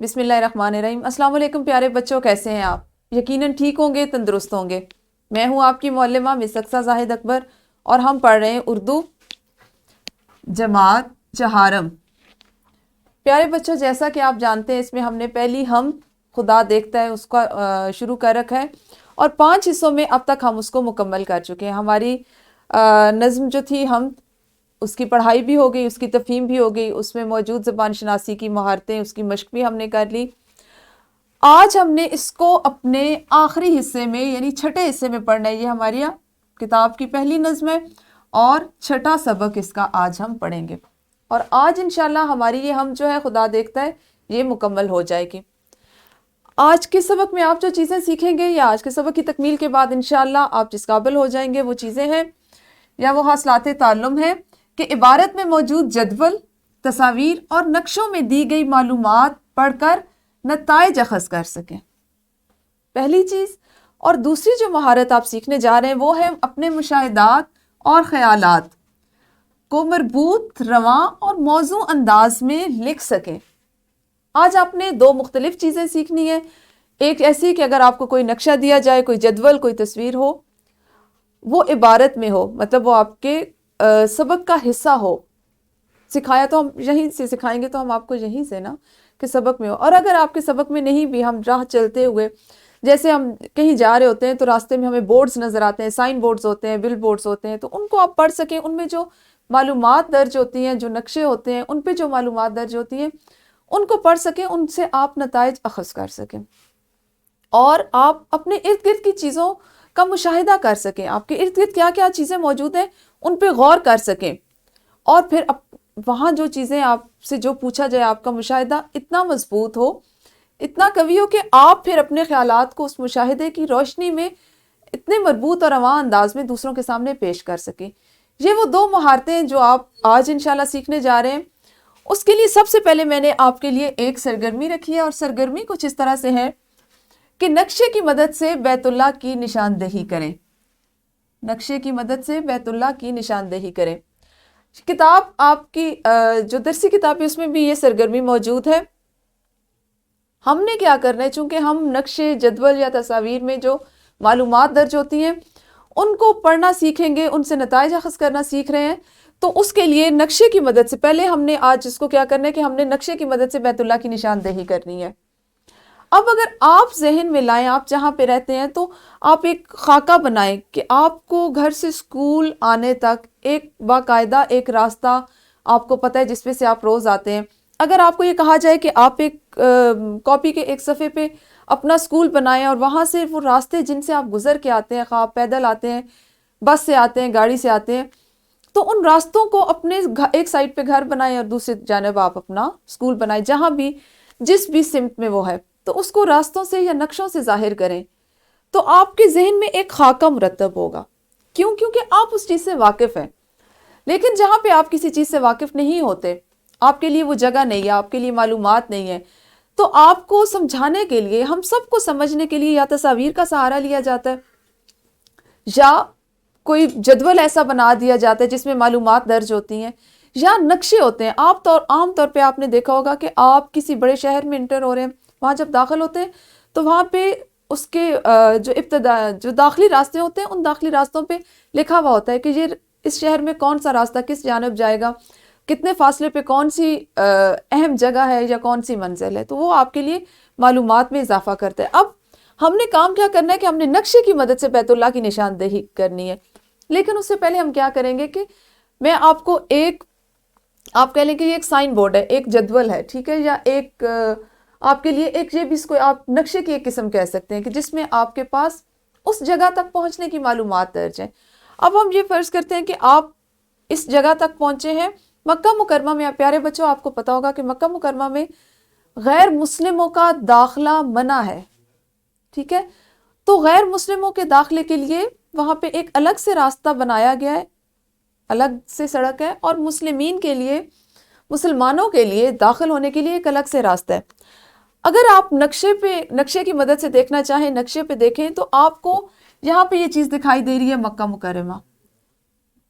بسم اللہ الرحمن الرحیم۔ السلام علیکم پیارے بچوں، کیسے ہیں آپ؟ یقیناً ٹھیک ہوں گے، تندرست ہوں گے۔ میں ہوں آپ کی معلمہ مس اقصیٰ زاہد اکبر، اور ہم پڑھ رہے ہیں اردو جماعت چہارم۔ پیارے بچوں، جیسا کہ آپ جانتے ہیں، اس میں ہم نے پہلی ہم خدا دیکھتا ہے اس کا شروع کر رکھا ہے، اور 5 حصوں میں اب تک ہم اس کو مکمل کر چکے ہیں۔ ہماری نظم جو تھی، ہم اس کی پڑھائی بھی ہو گئی، اس کی تفہیم بھی ہو گئی، اس میں موجود زبان شناسی کی مہارتیں، اس کی مشق بھی ہم نے کر لی۔ آج ہم نے اس کو اپنے آخری حصے میں یعنی چھٹے حصے میں پڑھنا ہے۔ یہ ہماری کتاب کی پہلی نظم ہے اور چھٹا سبق اس کا آج ہم پڑھیں گے، اور آج انشاءاللہ ہماری یہ ہم جو ہے خدا دیکھتا ہے یہ مکمل ہو جائے گی۔ آج کے سبق میں آپ جو چیزیں سیکھیں گے، یا آج کے سبق کی تکمیل کے بعد انشاءاللہ آپ جس قابل ہو جائیں گے، وہ چیزیں ہیں یا وہ حاصلات تعلم ہے کہ عبارت میں موجود جدول، تصاویر اور نقشوں میں دی گئی معلومات پڑھ کر نتائج اخذ کر سکیں، پہلی چیز۔ اور دوسری جو مہارت آپ سیکھنے جا رہے ہیں وہ ہے اپنے مشاہدات اور خیالات کو مربوط، رواں اور موزوں انداز میں لکھ سکیں۔ آج آپ نے 2 مختلف چیزیں سیکھنی ہے۔ ایک ایسی کہ اگر آپ کو کوئی نقشہ دیا جائے، کوئی جدول، کوئی تصویر ہو، وہ عبارت میں ہو، مطلب وہ آپ کے سبق کا حصہ ہو۔ سکھایا تو ہم یہیں سے سکھائیں گے، تو ہم آپ کو یہیں سے نا کہ سبق میں ہو۔ اور اگر آپ کے سبق میں نہیں بھی، ہم راہ چلتے ہوئے جیسے ہم کہیں جا رہے ہوتے ہیں تو راستے میں ہمیں بورڈز نظر آتے ہیں، سائن بورڈز ہوتے ہیں، بل بورڈز ہوتے ہیں، تو ان کو آپ پڑھ سکیں۔ ان میں جو معلومات درج ہوتی ہیں، جو نقشے ہوتے ہیں، ان پہ جو معلومات درج ہوتی ہیں ان کو پڑھ سکیں، ان سے آپ نتائج اخذ کر سکیں، اور آپ اپنے ارد گرد کی چیزوں کا مشاہدہ کر سکیں۔ آپ کے ارد گرد کیا کیا چیزیں موجود ہیں ان پہ غور کر سکیں، اور پھر وہاں جو چیزیں آپ سے جو پوچھا جائے، آپ کا مشاہدہ اتنا مضبوط ہو، اتنا قوی ہو کہ آپ پھر اپنے خیالات کو اس مشاہدے کی روشنی میں اتنے مربوط اور رواں انداز میں دوسروں کے سامنے پیش کر سکیں۔ یہ وہ 2 مہارتیں ہیں جو آپ آج انشاءاللہ سیکھنے جا رہے ہیں۔ اس کے لیے سب سے پہلے میں نے آپ کے لیے ایک سرگرمی رکھی ہے، اور سرگرمی کچھ اس طرح سے ہے کہ نقشے کی مدد سے بیت اللہ کی نشاندہی کریں۔ نقشے کی مدد سے بیت اللہ کی نشاندہی کریں۔ کتاب آپ کی جو درسی کتاب ہے اس میں بھی یہ سرگرمی موجود ہے۔ ہم نے کیا کرنا ہے، چونکہ ہم نقشے، جدول یا تصاویر میں جو معلومات درج ہوتی ہیں ان کو پڑھنا سیکھیں گے، ان سے نتائج اخذ کرنا سیکھ رہے ہیں، تو اس کے لیے نقشے کی مدد سے پہلے ہم نے آج اس کو کیا کرنا ہے کہ ہم نے نقشے کی مدد سے بیت اللہ کی نشاندہی کرنی ہے۔ اب اگر آپ ذہن میں لائیں، آپ جہاں پہ رہتے ہیں، تو آپ ایک خاکہ بنائیں کہ آپ کو گھر سے اسکول آنے تک ایک باقاعدہ ایک راستہ آپ کو پتہ ہے جس پہ سے آپ روز آتے ہیں۔ اگر آپ کو یہ کہا جائے کہ آپ ایک کاپی کے ایک صفحے پہ اپنا اسکول بنائیں، اور وہاں سے وہ راستے جن سے آپ گزر کے آتے ہیں، خواہ آپ پیدل آتے ہیں، بس سے آتے ہیں، گاڑی سے آتے ہیں، تو ان راستوں کو اپنے ایک سائڈ پہ گھر بنائیں اور دوسری جانب آپ اپنا اسکول بنائیں، جہاں بھی جس بھی سمت میں وہ ہے، تو اس کو راستوں سے یا نقشوں سے ظاہر کریں، تو آپ کے ذہن میں ایک خاکہ مرتب ہوگا۔ کیونکہ آپ اس چیز سے واقف ہیں۔ لیکن جہاں پہ آپ کسی چیز سے واقف نہیں ہوتے، آپ کے لیے وہ جگہ نہیں ہے، آپ کے لیے معلومات نہیں ہے، تو آپ کو سمجھانے کے لیے، ہم سب کو سمجھنے کے لیے یا تصاویر کا سہارا لیا جاتا ہے، یا کوئی جدول ایسا بنا دیا جاتا ہے جس میں معلومات درج ہوتی ہیں، یا نقشے ہوتے ہیں۔ عام طور پہ آپ نے دیکھا ہوگا کہ آپ کسی بڑے شہر میں انٹر ہو رہے ہیں، وہاں جب داخل ہوتے ہیں تو وہاں پہ اس کے جو داخلی راستے ہوتے ہیں، ان داخلی راستوں پہ لکھا ہوا ہوتا ہے کہ یہ اس شہر میں کون سا راستہ کس جانب جائے گا، کتنے فاصلے پہ کون سی اہم جگہ ہے یا کون سی منزل ہے، تو وہ آپ کے لیے معلومات میں اضافہ کرتا ہے۔ اب ہم نے کام کیا کرنا ہے کہ ہم نے نقشے کی مدد سے بیت اللہ کی نشاندہی کرنی ہے، لیکن اس سے پہلے ہم کیا کریں گے کہ میں آپ کو آپ کہہ لیں کہ یہ ایک سائن بورڈ ہے، ایک جدول ہے، ٹھیک ہے، یا ایک آپ کے لیے ایک یہ بھی اس کو آپ نقشے کی ایک قسم کہہ سکتے ہیں کہ جس میں آپ کے پاس اس جگہ تک پہنچنے کی معلومات درج ہیں۔ اب ہم یہ فرض کرتے ہیں کہ آپ اس جگہ تک پہنچے ہیں مکہ مکرمہ میں۔ پیارے بچوں، آپ کو پتا ہوگا کہ مکہ مکرمہ میں غیر مسلموں کا داخلہ منع ہے، ٹھیک ہے، تو غیر مسلموں کے داخلے کے لیے وہاں پہ ایک الگ سے راستہ بنایا گیا ہے، الگ سے سڑک ہے، اور مسلمانوں کے لیے داخل ہونے کے لیے ایک الگ سے راستہ ہے۔ اگر آپ نقشے کی مدد سے دیکھنا چاہیں، نقشے پہ دیکھیں، تو آپ کو یہاں پہ یہ چیز دکھائی دے رہی ہے مکہ مکرمہ،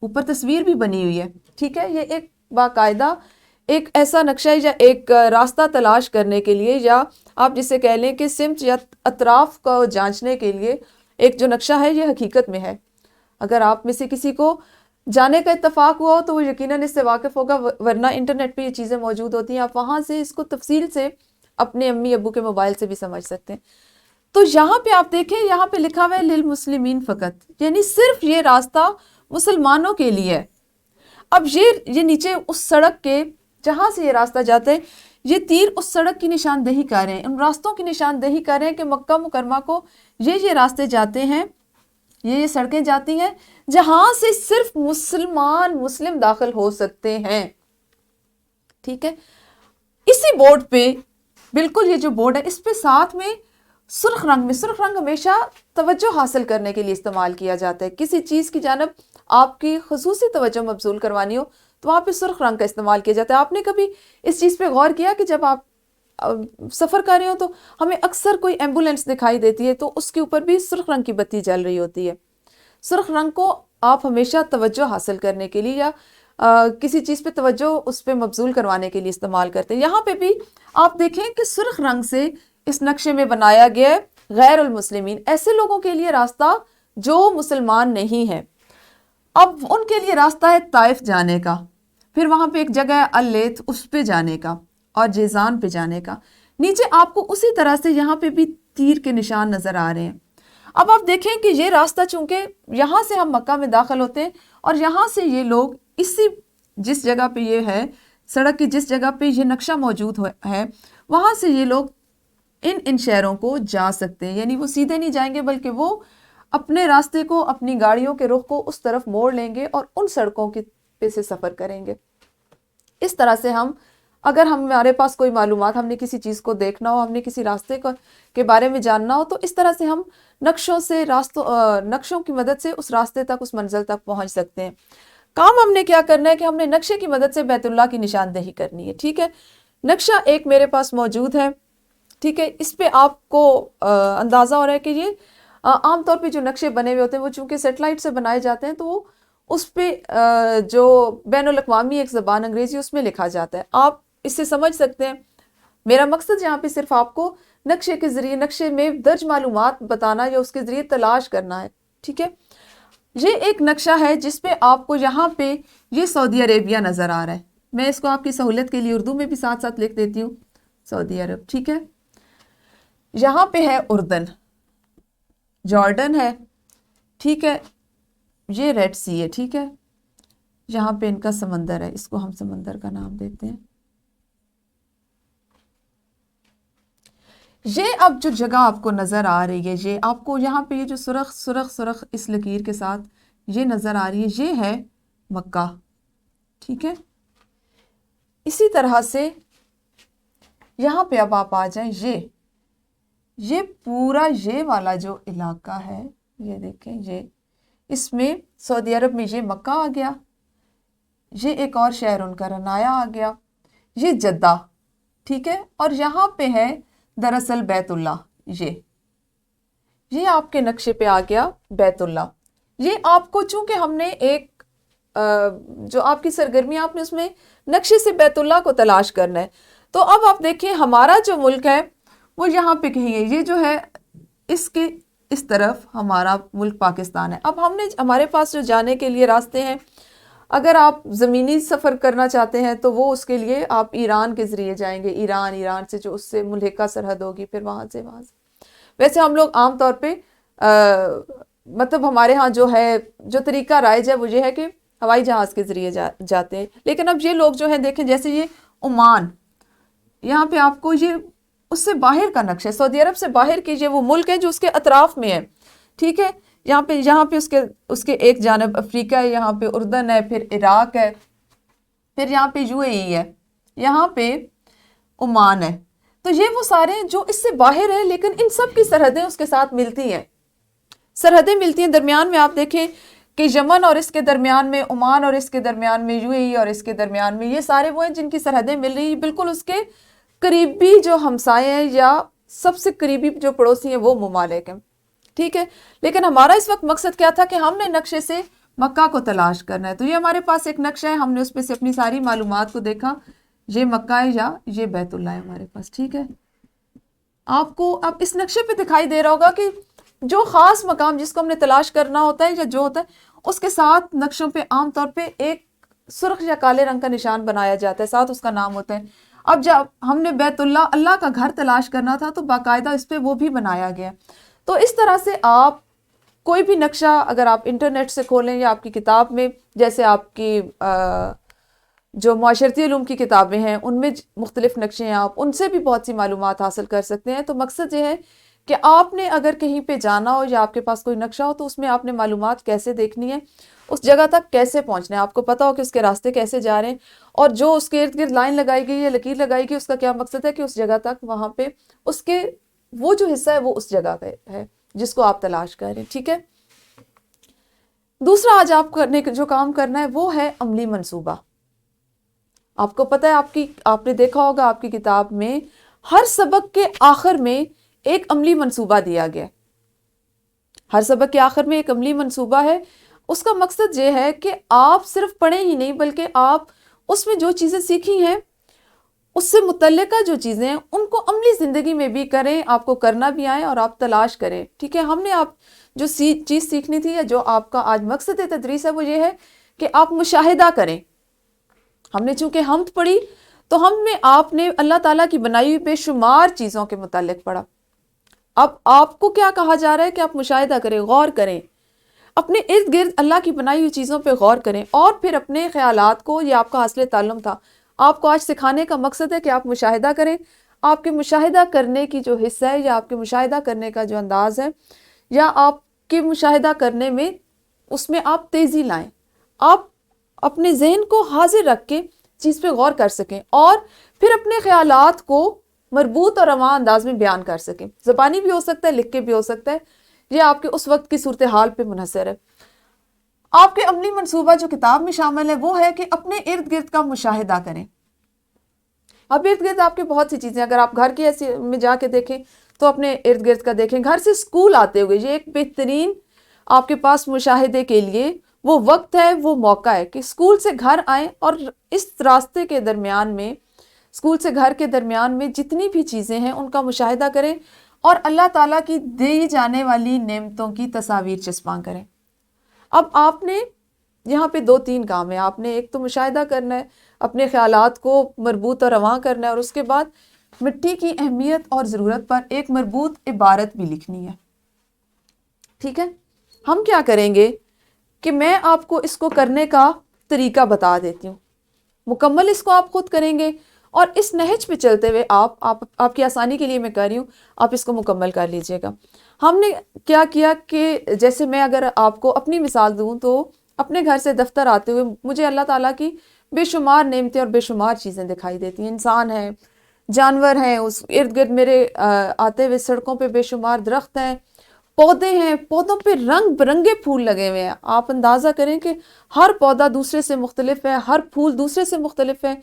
اوپر تصویر بھی بنی ہوئی ہے، ٹھیک ہے، یہ ایک باقاعدہ ایک ایسا نقشہ یا ایک راستہ تلاش کرنے کے لیے، یا آپ جسے کہہ لیں کہ سمت یا اطراف کو جانچنے کے لیے ایک جو نقشہ ہے یہ حقیقت میں ہے۔ اگر آپ میں سے کسی کو جانے کا اتفاق ہوا ہو تو وہ یقیناً اس سے واقف ہوگا، ورنہ انٹرنیٹ پہ یہ چیزیں موجود ہوتی ہیں، آپ وہاں سے اس کو تفصیل سے اپنے امی ابو کے موبائل سے بھی سمجھ سکتے ہیں۔ تو یہاں پہ آپ دیکھیں، یہاں پہ لکھا ہوا ہے للمسلمین فقط، یعنی صرف یہ راستہ مسلمانوں کے لیے ہے۔ اب یہ نیچے اس سڑک کے جہاں سے یہ راستہ جاتا ہے، یہ تیر اس سڑک کی نشاندہی کر رہے ہیں، ان راستوں کی نشاندہی کر رہے ہیں کہ مکہ مکرمہ کو یہ راستے جاتے ہیں، یہ سڑکیں جاتی ہیں جہاں سے صرف مسلم داخل ہو سکتے ہیں۔ ٹھیک ہے، اسی بورڈ پہ بالکل یہ جو بورڈ ہے اس پہ ساتھ میں سرخ رنگ ہمیشہ توجہ حاصل کرنے کے لیے استعمال کیا جاتا ہے۔ کسی چیز کی جانب آپ کی خصوصی توجہ مبذول کروانی ہو تو وہاں پہ سرخ رنگ کا استعمال کیا جاتا ہے۔ آپ نے کبھی اس چیز پہ غور کیا کہ جب آپ سفر کر رہے ہو تو ہمیں اکثر کوئی ایمبولینس دکھائی دیتی ہے تو اس کے اوپر بھی سرخ رنگ کی بتی جل رہی ہوتی ہے۔ سرخ رنگ کو آپ ہمیشہ توجہ حاصل کرنے کے لیے یا کسی چیز پہ توجہ اس پہ مبذول کروانے کے لیے استعمال کرتے ہیں۔ یہاں پہ بھی آپ دیکھیں کہ سرخ رنگ سے اس نقشے میں بنایا گیا ہے غیر المسلمین، ایسے لوگوں کے لیے راستہ جو مسلمان نہیں ہے۔ اب ان کے لیے راستہ ہے طائف جانے کا، پھر وہاں پہ ایک جگہ ہے اللیث، اس پہ جانے کا، اور جیزان پہ جانے کا۔ نیچے آپ کو اسی طرح سے یہاں پہ بھی تیر کے نشان نظر آ رہے ہیں۔ اب آپ دیکھیں کہ یہ راستہ چونکہ یہاں سے ہم مکہ میں داخل ہوتے ہیں اور یہاں سے یہ لوگ جس جگہ پہ یہ ہے سڑک کی جس جگہ پہ یہ نقشہ موجود ہے وہاں سے یہ لوگ ان شہروں کو جا سکتے ہیں، یعنی وہ سیدھے نہیں جائیں گے بلکہ وہ اپنے راستے کو، اپنی گاڑیوں کے رخ کو اس طرف موڑ لیں گے اور ان سڑکوں پہ سے سفر کریں گے۔ اس طرح سے اگر ہمارے پاس کوئی معلومات، ہم نے کسی چیز کو دیکھنا ہو، ہم نے کسی راستے کے بارے میں جاننا ہو تو اس طرح سے ہم نقشوں کی مدد سے اس راستے تک، اس منزل تک پہنچ سکتے ہیں۔ کام ہم نے کیا کرنا ہے کہ ہم نے نقشے کی مدد سے بیت اللہ کی نشاندہی کرنی ہے۔ ٹھیک ہے، نقشہ ایک میرے پاس موجود ہے، ٹھیک ہے، اس پہ آپ کو اندازہ ہو رہا ہے کہ یہ عام طور پہ جو نقشے بنے ہوئے ہوتے ہیں وہ چونکہ سیٹلائٹ سے بنائے جاتے ہیں تو وہ اس پہ جو بین الاقوامی ایک زبان انگریزی اس میں لکھا جاتا ہے، آپ اس سے سمجھ سکتے ہیں۔ میرا مقصد یہاں پہ صرف آپ کو نقشے کے ذریعے، نقشے میں درج معلومات بتانا یا اس کے ذریعے تلاش کرنا ہے۔ ٹھیک ہے، یہ ایک نقشہ ہے جس پہ آپ کو یہاں پہ یہ سعودی عربیہ نظر آ رہا ہے۔ میں اس کو آپ کی سہولت کے لیے اردو میں بھی ساتھ ساتھ لکھ دیتی ہوں، سعودی عرب۔ ٹھیک ہے، یہاں پہ ہے اردن، جارڈن ہے، ٹھیک ہے، یہ ریڈ سی ہے، ٹھیک ہے، یہاں پہ ان کا سمندر ہے، اس کو ہم سمندر کا نام دیتے ہیں۔ یہ اب جو جگہ آپ کو نظر آ رہی ہے، یہ آپ کو یہاں پہ یہ جو سرخ اس لکیر کے ساتھ یہ نظر آ رہی ہے، یہ ہے مکہ۔ ٹھیک ہے، اسی طرح سے یہاں پہ اب آپ آ جائیں، یہ پورا یہ والا جو علاقہ ہے، یہ دیکھیں، یہ اس میں سعودی عرب میں یہ مکہ آ گیا، یہ ایک اور شہر ان کا رنایا آ گیا، یہ جدہ، ٹھیک ہے، اور یہاں پہ ہے دراصل بیت اللہ۔ یہ آپ کے نقشے پہ آ گیا بیت اللہ۔ یہ آپ کو چونکہ ہم نے ایک جو آپ کی سرگرمی آپ نے اس میں نقشے سے بیت اللہ کو تلاش کرنا ہے، تو اب آپ دیکھیں ہمارا جو ملک ہے وہ یہاں پہ کہیں ہے، یہ جو ہے اس کے اس طرف ہمارا ملک پاکستان ہے۔ اب ہمارے پاس جو جانے کے لیے راستے ہیں، اگر آپ زمینی سفر کرنا چاہتے ہیں تو وہ اس کے لیے آپ ایران کے ذریعے جائیں گے، ایران سے جو اس سے ملحقہ سرحد ہوگی، پھر وہاں سے ویسے ہم لوگ عام طور پہ مطلب ہمارے ہاں جو طریقہ رائج ہے وہ یہ ہے کہ ہوائی جہاز کے ذریعے جاتے ہیں، لیکن اب یہ لوگ جو ہیں دیکھیں، جیسے یہ عمان، یہاں پہ آپ کو یہ اس سے باہر کا نقشہ ہے، سعودی عرب سے باہر کی یہ وہ ملک ہے جو اس کے اطراف میں ہے۔ ٹھیک ہے، یہاں پہ اس کے ایک جانب افریقہ ہے، یہاں پہ اردن ہے، پھر عراق ہے، پھر یہاں پہ UAE ہے، یہاں پہ عمان ہے۔ تو یہ وہ سارے ہیں جو اس سے باہر ہیں، لیکن ان سب کی سرحدیں اس کے ساتھ ملتی ہیں، درمیان میں آپ دیکھیں کہ یمن اور اس کے درمیان میں، عمان اور اس کے درمیان میں، UAE اور اس کے درمیان میں، یہ سارے وہ ہیں جن کی سرحدیں مل رہی ہیں، بالکل اس کے قریبی جو ہمسائے ہیں یا سب سے قریبی جو پڑوسی ہیں وہ ممالک ہیں۔ ٹھیک ہے، لیکن ہمارا اس وقت مقصد کیا تھا کہ ہم نے نقشے سے مکہ کو تلاش کرنا ہے، تو یہ ہمارے پاس ایک نقشہ ہے، ہم نے اس میں سے اپنی ساری معلومات کو دیکھا، یہ مکہ ہے یا یہ بیت اللہ ہے ہمارے پاس. ٹھیک ہے, آپ کو اب اس نقشے پہ دکھائی دے رہا ہوگا کہ جو خاص مقام جس کو ہم نے تلاش کرنا ہوتا ہے یا جو ہوتا ہے اس کے ساتھ نقشوں پہ عام طور پہ ایک سرخ یا کالے رنگ کا نشان بنایا جاتا ہے, ساتھ اس کا نام ہوتا ہے. اب جب ہم نے بیت اللہ کا گھر تلاش کرنا تھا تو باقاعدہ اس پہ وہ بھی بنایا گیا. تو اس طرح سے آپ کوئی بھی نقشہ اگر آپ انٹرنیٹ سے کھولیں یا آپ کی کتاب میں, جیسے آپ کی جو معاشرتی علوم کی کتابیں ہیں ان میں مختلف نقشے ہیں, آپ ان سے بھی بہت سی معلومات حاصل کر سکتے ہیں. تو مقصد یہ ہے کہ آپ نے اگر کہیں پہ جانا ہو یا آپ کے پاس کوئی نقشہ ہو تو اس میں آپ نے معلومات کیسے دیکھنی ہے, اس جگہ تک کیسے پہنچنا ہے, آپ کو پتا ہو کہ اس کے راستے کیسے جا رہے ہیں, اور جو اس کے ارد گرد لائن لگائی گئی ہے, لکیر لگائی گئی, اس کا کیا مقصد ہے کہ اس جگہ تک وہاں پہ اس کے وہ جو حصہ ہے وہ اس جگہ پہ ہے جس کو آپ تلاش کر رہے ہیں. ٹھیک ہے, دوسرا آج آپ کرنے جو کام کرنا ہے وہ ہے عملی منصوبہ. آپ کو پتہ ہے آپ نے دیکھا ہوگا آپ کی کتاب میں ہر سبق کے آخر میں ایک عملی منصوبہ دیا گیا. ہر سبق کے آخر میں ایک عملی منصوبہ ہے. اس کا مقصد یہ ہے کہ آپ صرف پڑھیں ہی نہیں بلکہ آپ اس میں جو چیزیں سیکھی ہیں اس سے متعلقہ جو چیزیں ہیں ان کو عملی زندگی میں بھی کریں, آپ کو کرنا بھی آئے اور آپ تلاش کریں. ٹھیک ہے, ہم نے آپ جو چیز سیکھنی تھی یا جو آپ کا آج مقصد تدریس ہے وہ یہ ہے کہ آپ مشاہدہ کریں. ہم نے چونکہ حمد پڑھی تو ہم میں آپ نے اللہ تعالیٰ کی بنائی ہوئی بے شمار چیزوں کے متعلق پڑھا. اب آپ کو کیا کہا جا رہا ہے کہ آپ مشاہدہ کریں, غور کریں, اپنے ارد گرد اللہ کی بنائی ہوئی چیزوں پہ غور کریں اور پھر اپنے خیالات کو, یہ آپ کا حاصل تعلم تھا, آپ کو آج سکھانے کا مقصد ہے کہ آپ مشاہدہ کریں. آپ کے مشاہدہ کرنے کی جو حصہ ہے یا آپ کے مشاہدہ کرنے کا جو انداز ہے یا آپ کے مشاہدہ کرنے میں اس میں آپ تیزی لائیں, آپ اپنے ذہن کو حاضر رکھ کے چیز پہ غور کر سکیں اور پھر اپنے خیالات کو مربوط اور رواں انداز میں بیان کر سکیں. زبانی بھی ہو سکتا ہے, لکھ کے بھی ہو سکتا ہے, یہ آپ کے اس وقت کی صورتحال پہ منحصر ہے. آپ کے عملی منصوبہ جو کتاب میں شامل ہے وہ ہے کہ اپنے ارد گرد کا مشاہدہ کریں. اب ارد گرد آپ کے بہت سی چیزیں, اگر آپ گھر کی میں جا کے دیکھیں تو اپنے ارد گرد کا دیکھیں. گھر سے اسکول آتے ہوئے یہ ایک بہترین آپ کے پاس مشاہدے کے لیے وہ وقت ہے, وہ موقع ہے کہ اسکول سے گھر آئیں اور اس راستے کے درمیان میں, اسکول سے گھر کے درمیان میں جتنی بھی چیزیں ہیں ان کا مشاہدہ کریں اور اللہ تعالیٰ کی دی جانے والی نعمتوں کی تصاویر چسپاں کریں. اب آپ نے یہاں پہ 2-3 کام ہیں. آپ نے ایک تو مشاہدہ کرنا ہے, اپنے خیالات کو مربوط اور رواں کرنا ہے, اور اس کے بعد مٹی کی اہمیت اور ضرورت پر ایک مربوط عبارت بھی لکھنی ہے. ٹھیک ہے, ہم کیا کریں گے کہ میں آپ کو اس کو کرنے کا طریقہ بتا دیتی ہوں, مکمل اس کو آپ خود کریں گے اور اس نہج پہ چلتے ہوئے آپ کی آسانی کے لیے میں کر رہی ہوں, آپ اس کو مکمل کر لیجئے گا. ہم نے کیا کیا کہ جیسے میں اگر آپ کو اپنی مثال دوں تو اپنے گھر سے دفتر آتے ہوئے مجھے اللہ تعالیٰ کی بے شمار نعمتیں اور بے شمار چیزیں دکھائی دیتی ہیں. انسان ہیں, جانور ہیں, اس ارد گرد میرے آتے ہوئے سڑکوں پہ بے شمار درخت ہیں, پودے ہیں, پودوں پہ رنگ برنگے پھول لگے ہوئے ہیں. آپ اندازہ کریں کہ ہر پودا دوسرے سے مختلف ہے, ہر پھول دوسرے سے مختلف ہے,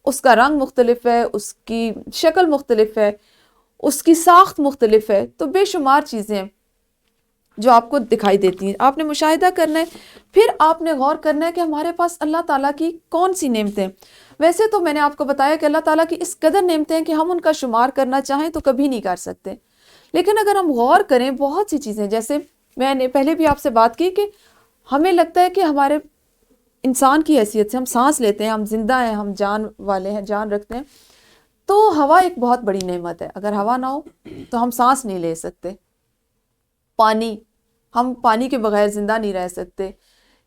اس کا رنگ مختلف ہے, اس کی شکل مختلف ہے, اس کی ساخت مختلف ہے. تو بے شمار چیزیں جو آپ کو دکھائی دیتی ہیں. آپ نے مشاہدہ کرنا ہے, پھر آپ نے غور کرنا ہے کہ ہمارے پاس اللہ تعالیٰ کی کون سی نعمتیں. ویسے تو میں نے آپ کو بتایا کہ اللہ تعالیٰ کی اس قدر نعمتیں ہیں کہ ہم ان کا شمار کرنا چاہیں تو کبھی نہیں کر سکتے, لیکن اگر ہم غور کریں بہت سی چیزیں, جیسے میں نے پہلے بھی آپ سے بات کی کہ ہمیں لگتا ہے کہ ہمارے انسان کی حیثیت سے ہم سانس لیتے ہیں, ہم زندہ ہیں, ہم جان والے ہیں, جان رکھتے ہیں, تو ہوا ایک بہت بڑی نعمت ہے. اگر ہوا نہ ہو تو ہم سانس نہیں لے سکتے. پانی, ہم پانی کے بغیر زندہ نہیں رہ سکتے.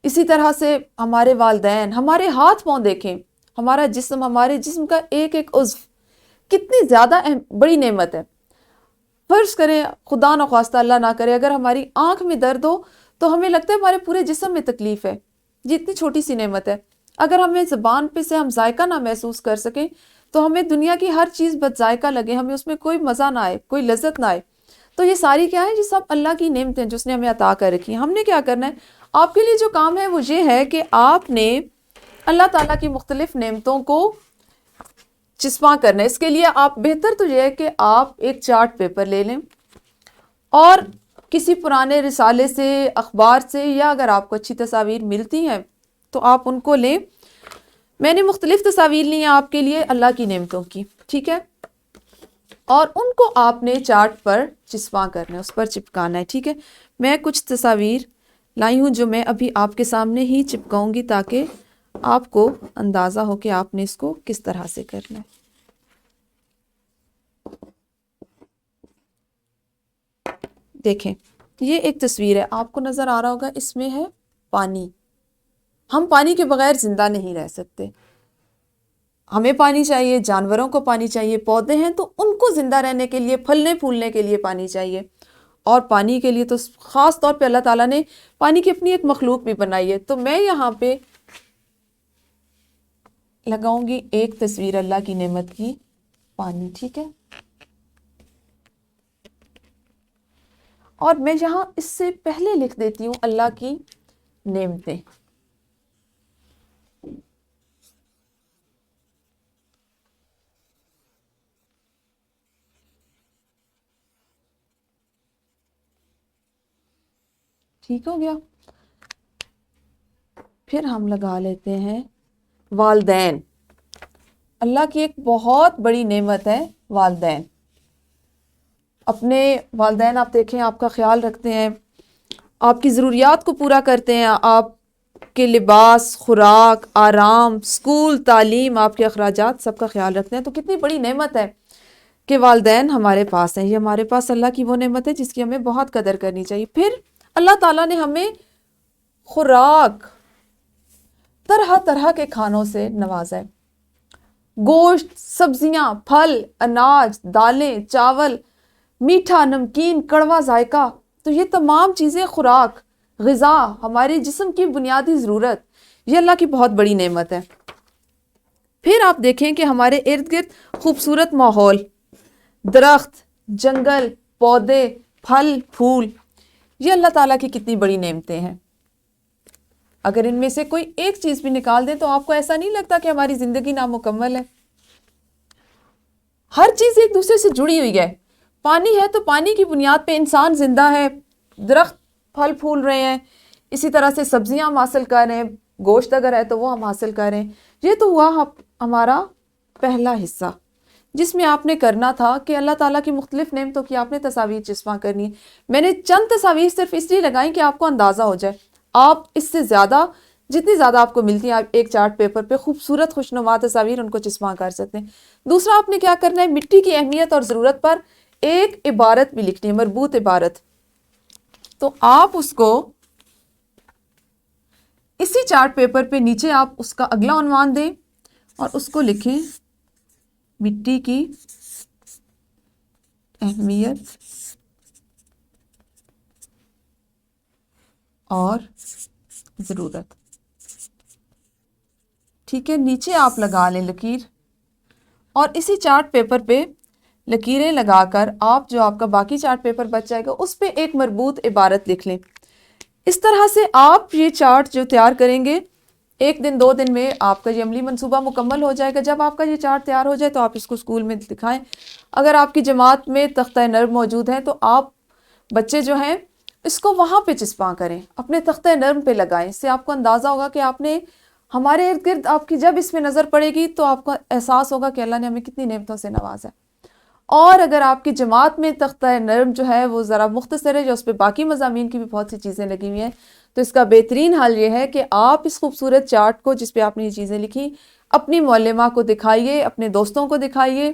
اسی طرح سے ہمارے والدین, ہمارے ہاتھ پاؤں دیکھیں, ہمارا جسم, ہمارے جسم کا ایک ایک عضو کتنی زیادہ بڑی نعمت ہے. فرض کریں خدا نخواستہ اللہ نہ کرے اگر ہماری آنکھ میں درد ہو تو ہمیں لگتا ہے ہمارے پورے جسم میں تکلیف ہے. یہ اتنی چھوٹی سی نعمت ہے. اگر ہمیں زبان پہ سے ہم ذائقہ نہ محسوس کر سکیں تو ہمیں دنیا کی ہر چیز بد ذائقہ لگے, ہمیں اس میں کوئی مزہ نہ آئے, کوئی لذت نہ آئے, تو یہ ساری کیا ہے, یہ سب اللہ کی نعمتیں ہیں جو اس نے ہمیں عطا کر رکھی ہیں. ہم نے کیا کرنا ہے, آپ کے لیے جو کام ہے وہ یہ ہے کہ آپ نے اللہ تعالیٰ کی مختلف نعمتوں کو چسپاں کرنا ہے. اس کے لیے آپ بہتر تو یہ ہے کہ آپ ایک چارٹ پیپر لے لیں اور کسی پرانے رسالے سے, اخبار سے, یا اگر آپ کو اچھی تصاویر ملتی ہیں تو آپ ان کو لیں. میں نے مختلف تصاویر لی ہیں آپ کے لیے اللہ کی نعمتوں کی، ٹھیک ہے، اور ان کو آپ نے چارٹ پر چسپاں کرنا ہے، اس پر چپکانا ہے، ٹھیک ہے۔ میں کچھ تصاویر لائی ہوں جو میں ابھی آپ کے سامنے ہی چپکاؤں گی تاکہ آپ کو اندازہ ہو کہ آپ نے اس کو کس طرح سے کرنا ہے۔ دیکھیں یہ ایک تصویر ہے، آپ کو نظر آ رہا ہوگا، اس میں ہے پانی۔ ہم پانی کے بغیر زندہ نہیں رہ سکتے، ہمیں پانی چاہیے، جانوروں کو پانی چاہیے، پودے ہیں تو ان کو زندہ رہنے کے لیے، پھلنے پھولنے کے لیے پانی چاہیے، اور پانی کے لیے تو خاص طور پہ اللہ تعالیٰ نے پانی کی اپنی ایک مخلوق بھی بنائی ہے۔ تو میں یہاں پہ لگاؤں گی ایک تصویر اللہ کی نعمت کی، پانی، ٹھیک ہے، اور میں یہاں اس سے پہلے لکھ دیتی ہوں اللہ کی نعمتیں۔ ٹھیک ہو گیا؟ پھر ہم لگا لیتے ہیں والدین۔ اللہ کی ایک بہت بڑی نعمت ہے والدین۔ اپنے والدین آپ دیکھیں آپ کا خیال رکھتے ہیں، آپ کی ضروریات کو پورا کرتے ہیں، آپ کے لباس، خوراک، آرام، اسکول، تعلیم، آپ کے اخراجات سب کا خیال رکھتے ہیں۔ تو کتنی بڑی نعمت ہے کہ والدین ہمارے پاس ہیں۔ یہ ہمارے پاس اللہ کی وہ نعمت ہے جس کی ہمیں بہت قدر کرنی چاہیے۔ پھر اللہ تعالیٰ نے ہمیں خوراک، طرح طرح کے کھانوں سے نوازا ہے، گوشت، سبزیاں، پھل، اناج، دالیں، چاول، میٹھا، نمکین، کڑوا ذائقہ۔ تو یہ تمام چیزیں، خوراک، غذا، ہمارے جسم کی بنیادی ضرورت، یہ اللہ کی بہت بڑی نعمت ہے۔ پھر آپ دیکھیں کہ ہمارے ارد گرد خوبصورت ماحول، درخت، جنگل، پودے، پھل، پھول، یہ اللہ تعالیٰ کی کتنی بڑی نعمتیں ہیں۔ اگر ان میں سے کوئی ایک چیز بھی نکال دیں تو آپ کو ایسا نہیں لگتا کہ ہماری زندگی نامکمل ہے؟ ہر چیز ایک دوسرے سے جڑی ہوئی ہے۔ پانی ہے تو پانی کی بنیاد پہ انسان زندہ ہے، درخت پھل پھول رہے ہیں، اسی طرح سے سبزیاں ہم حاصل کر رہے ہیں، گوشت اگر ہے تو وہ ہم حاصل کر رہے ہیں۔ یہ تو ہوا ہمارا پہلا حصہ جس میں آپ نے کرنا تھا کہ اللہ تعالیٰ کی مختلف نعمتوں کی آپ نے تصاویر چسپاں کرنی ہے۔ میں نے چند تصاویر صرف اس لیے لگائیں کہ آپ کو اندازہ ہو جائے، آپ اس سے زیادہ، جتنی زیادہ آپ کو ملتی ہیں، آپ ایک چارٹ پیپر پہ خوبصورت خوشنما تصاویر ان کو چسپاں کر سکتے ہیں۔ دوسرا آپ نے کیا کرنا ہے، مٹی کی اہمیت اور ضرورت پر ایک عبارت بھی لکھنی ہے، مربوط عبارت۔ تو آپ اس کو اسی چارٹ پیپر پہ نیچے آپ اس کا اگلا عنوان دیں اور اس کو لکھیں مٹی کی اہمیت اور ضرورت، ٹھیک ہے۔ نیچے آپ لگا لیں لکیر، اور اسی چارٹ پیپر پہ لکیریں لگا کر آپ جو آپ کا باقی چارٹ پیپر بچ جائے گا اس پہ ایک مربوط عبارت لکھ لیں۔ اس طرح سے آپ یہ چارٹ جو تیار کریں گے، ایک دن 2 دن میں آپ کا یہ عملی منصوبہ مکمل ہو جائے گا۔ جب آپ کا یہ چارٹ تیار ہو جائے تو آپ اس کو اسکول میں دکھائیں۔ اگر آپ کی جماعت میں تختہ نرم موجود ہیں تو آپ بچے جو ہیں اس کو وہاں پہ چسپاں کریں، اپنے تختہ نرم پہ لگائیں۔ اس سے آپ کو اندازہ ہوگا کہ آپ نے ہمارے ارد گرد، آپ کی جب اس میں نظر پڑے گی تو آپ کو احساس ہوگا کہ اللہ نے ہمیں کتنی نعمتوں سے نوازا ہے۔ اور اگر آپ کی جماعت میں تختہ نرم جو ہے وہ ذرا مختصر ہے، جو اس پہ باقی مضامین کی بھی بہت سی چیزیں لگی ہوئی ہیں، تو اس کا بہترین حل یہ ہے کہ آپ اس خوبصورت چارٹ کو جس پہ آپ نے یہ چیزیں لکھی اپنی معلمہ کو دکھائیے، اپنے دوستوں کو دکھائیے۔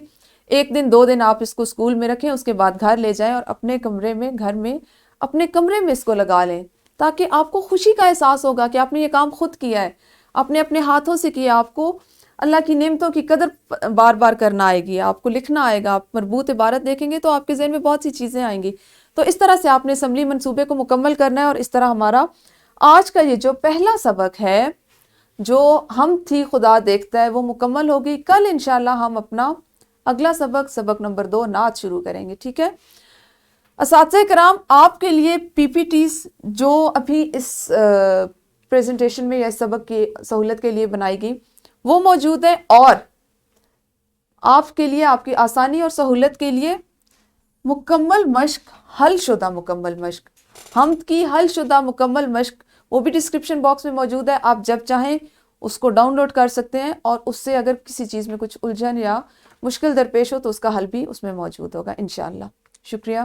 1 دن 2 دن آپ اس کو اسکول میں رکھیں، اس کے بعد گھر لے جائیں اور اپنے کمرے میں، گھر میں، اپنے کمرے میں اس کو لگا لیں، تاکہ آپ کو خوشی کا احساس ہوگا کہ آپ نے یہ کام خود کیا ہے، آپ نے اپنے ہاتھوں سے کیا۔ آپ کو اللہ کی نعمتوں کی قدر بار بار کرنا آئے گی، آپ کو لکھنا آئے گا۔ آپ مربوط عبارت دیکھیں گے تو آپ کے ذہن میں بہت سی چیزیں آئیں گی۔ تو اس طرح سے آپ نے اسمبلی منصوبے کو مکمل کرنا ہے، اور اس طرح ہمارا آج کا یہ جو پہلا سبق ہے، جو ہم تھی خدا دیکھتا ہے، وہ مکمل ہوگی۔ کل انشاءاللہ ہم اپنا اگلا سبق نمبر 2 نعت شروع کریں گے، ٹھیک ہے۔ اساتذہ کرام، آپ کے لیے پی پی ٹیز جو ابھی اس پریزنٹیشن میں یا اس سبق کی سہولت کے لیے بنائی گئی وہ موجود ہے، اور آپ کے لیے، آپ کی آسانی اور سہولت کے لیے مکمل مشق، حل شدہ مکمل مشق، حمد کی حل شدہ مکمل مشق، وہ بھی ڈسکرپشن باکس میں موجود ہے۔ آپ جب چاہیں اس کو ڈاؤن لوڈ کر سکتے ہیں، اور اس سے اگر کسی چیز میں کچھ الجھن یا مشکل درپیش ہو تو اس کا حل بھی اس میں موجود ہوگا انشاءاللہ۔ شکریہ۔